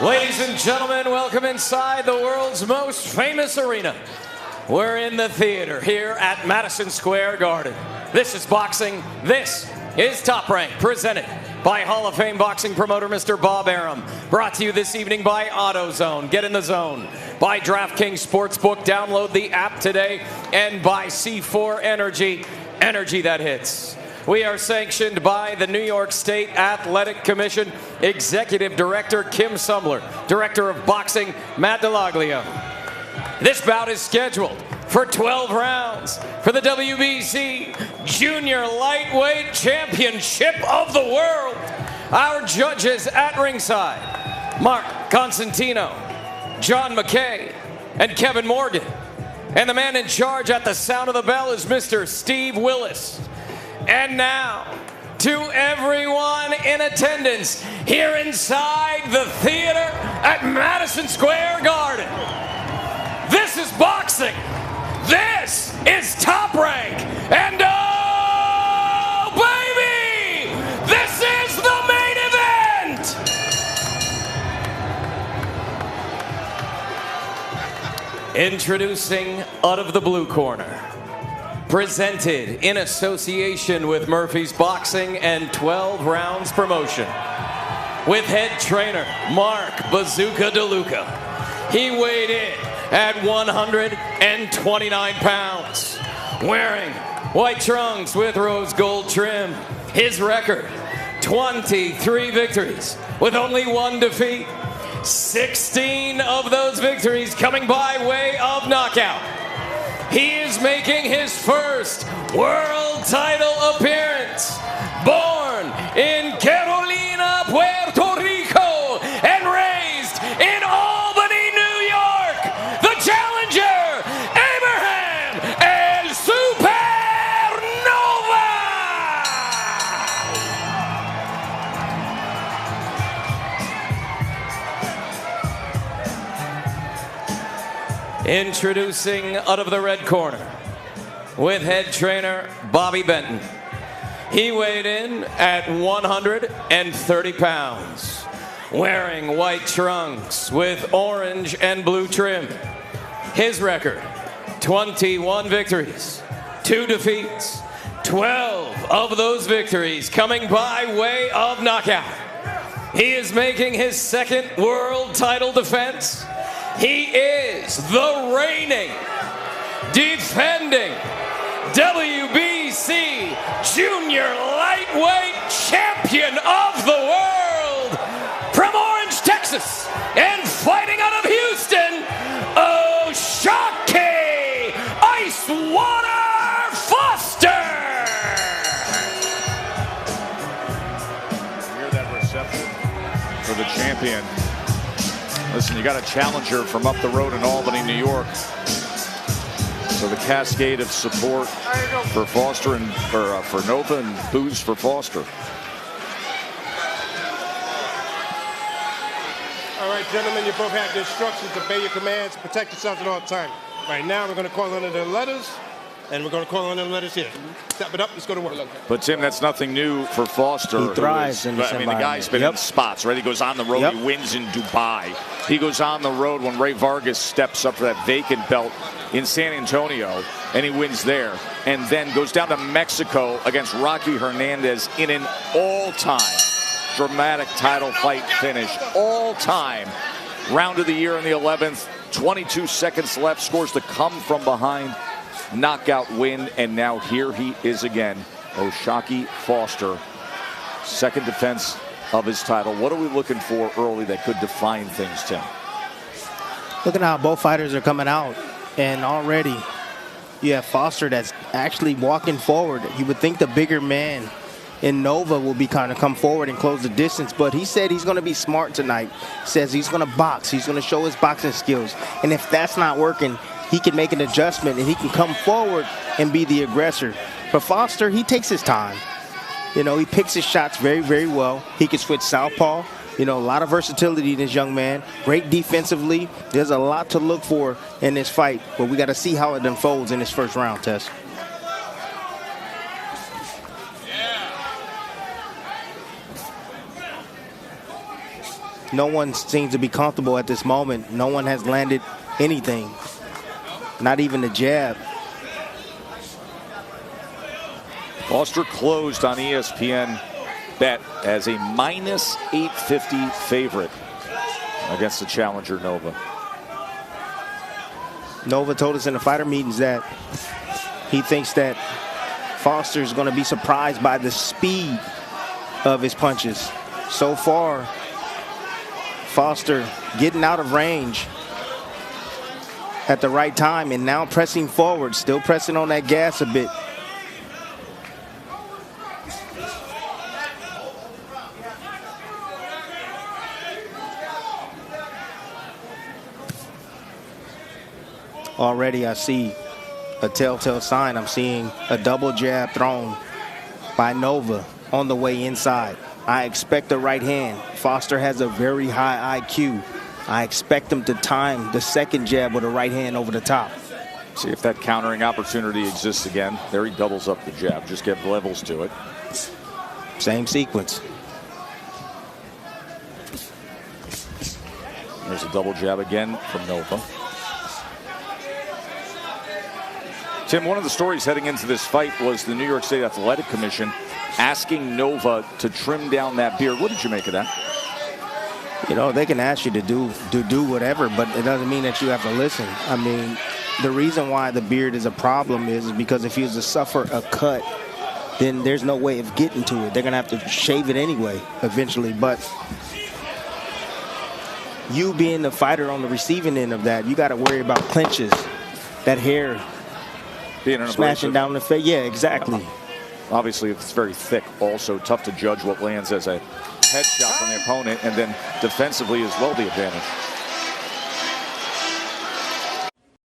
Ladies and gentlemen, welcome inside the world's most famous arena. We're in the theater here at Madison Square Garden. This is boxing. This is Top Rank, presented by Hall of Fame boxing promoter Mr. Bob Arum. Brought to you this evening by AutoZone. Get in the zone. By DraftKings Sportsbook. Download the app today. And by C4 Energy. Energy that hits. We are sanctioned by the New York State Athletic Commission, Executive Director Kim Sumler, Director of Boxing Matt Delaglio. This bout is scheduled for 12 rounds for the WBC Junior Lightweight Championship of the World. Our judges at ringside, Mark Constantino, John McKay, and Kevin Morgan. And the man in charge at the sound of the bell is Mr. Steve Willis. And now, to everyone in attendance here inside the theater at Madison Square Garden, this is boxing. This is Top Rank. And oh, baby, this is the main event. Introducing out of the blue corner, presented in association with Murphy's Boxing and 12 Rounds Promotion, with head trainer Mark Bazooka DeLuca. He weighed in at 129 pounds, wearing white trunks with rose gold trim. His record, 23 victories with only one defeat. 16 of those victories coming by way of knockout. He is making his first world title appearance. Born in Carolina, Puerto Rico, and raised in Albany, New York, the challenger, Abraham El Supernova! Introducing out of the red corner, with head trainer Bobby Benton. He weighed in at 130 pounds, wearing white trunks with orange and blue trim. His record, 21 victories, 2 defeats, 12 of those victories coming by way of knockout. He is making his second world title defense. He is the reigning, defending WBC Junior Lightweight Champion of the World, from Orange, Texas, and fighting out of Houston, O'Shaquie Icewater Foster! You hear that reception for the champion. Listen, you got a challenger from up the road in Albany, New York. So the cascade of support for Foster and for Nova and boos for Foster. All right, gentlemen, you both have the instructions to obey your commands, protect yourselves at all times. Right now, we're going to call on the letters, and we're going to call on the letters here. Step it up, let's go to work. But Tim, that's nothing new for Foster. He thrives in this environment. The guy's been in spots, right? He goes on the road, he wins in Dubai. He goes on the road when Ray Vargas steps up for that vacant belt in San Antonio, and he wins there. And then goes down to Mexico against Rocky Hernandez in an all-time dramatic title fight finish. All-time. Round of the year in the 11th. 22 seconds left. Scores the come from behind knockout win, and now here he is again, O'Shaquie Foster, second defense of his title. What are we looking for early that could define things, Tim? Looking at how both fighters are coming out, and already you have Foster that's actually walking forward. You would think the bigger man in Nova will be kind of come forward and close the distance, but he said he's going to be smart tonight. Says he's going to box. He's going to show his boxing skills, and if that's not working, he can make an adjustment and he can come forward and be the aggressor. For Foster, he takes his time. You know, he picks his shots very, very well. He can switch southpaw. You know, a lot of versatility in this young man. Great defensively. There's a lot to look for in this fight, but we got to see how it unfolds in this first round, Tess. No one seems to be comfortable at this moment. No one has landed anything. Not even a jab. Foster closed on ESPN Bet as a minus 850 favorite against the challenger Nova. Nova told us in the fighter meetings that he thinks that Foster is going to be surprised by the speed of his punches. So far, Foster getting out of range at the right time and now pressing forward, still pressing on that gas a bit. Already I see a telltale sign. I'm seeing a double jab thrown by Nova on the way inside. I expect a right hand. Foster has a very high IQ. I expect him to time the second jab with a right hand over the top. See if that countering opportunity exists again. There he doubles up the jab. Just get levels to it. Same sequence. There's a double jab again from Nova. Tim, one of the stories heading into this fight was the New York State Athletic Commission asking Nova to trim down that beard. What did you make of that? You know, they can ask you to do whatever, but it doesn't mean that you have to listen. I mean, the reason why the beard is a problem is because if he was to suffer a cut, then there's no way of getting to it. They're going to have to shave it anyway eventually. But you being the fighter on the receiving end of that, you got to worry about clinches, that hair being an smashing down the face. Yeah, exactly. Obviously, it's very thick. Also tough to judge what lands as a headshot from the opponent, and then defensively as well the advantage.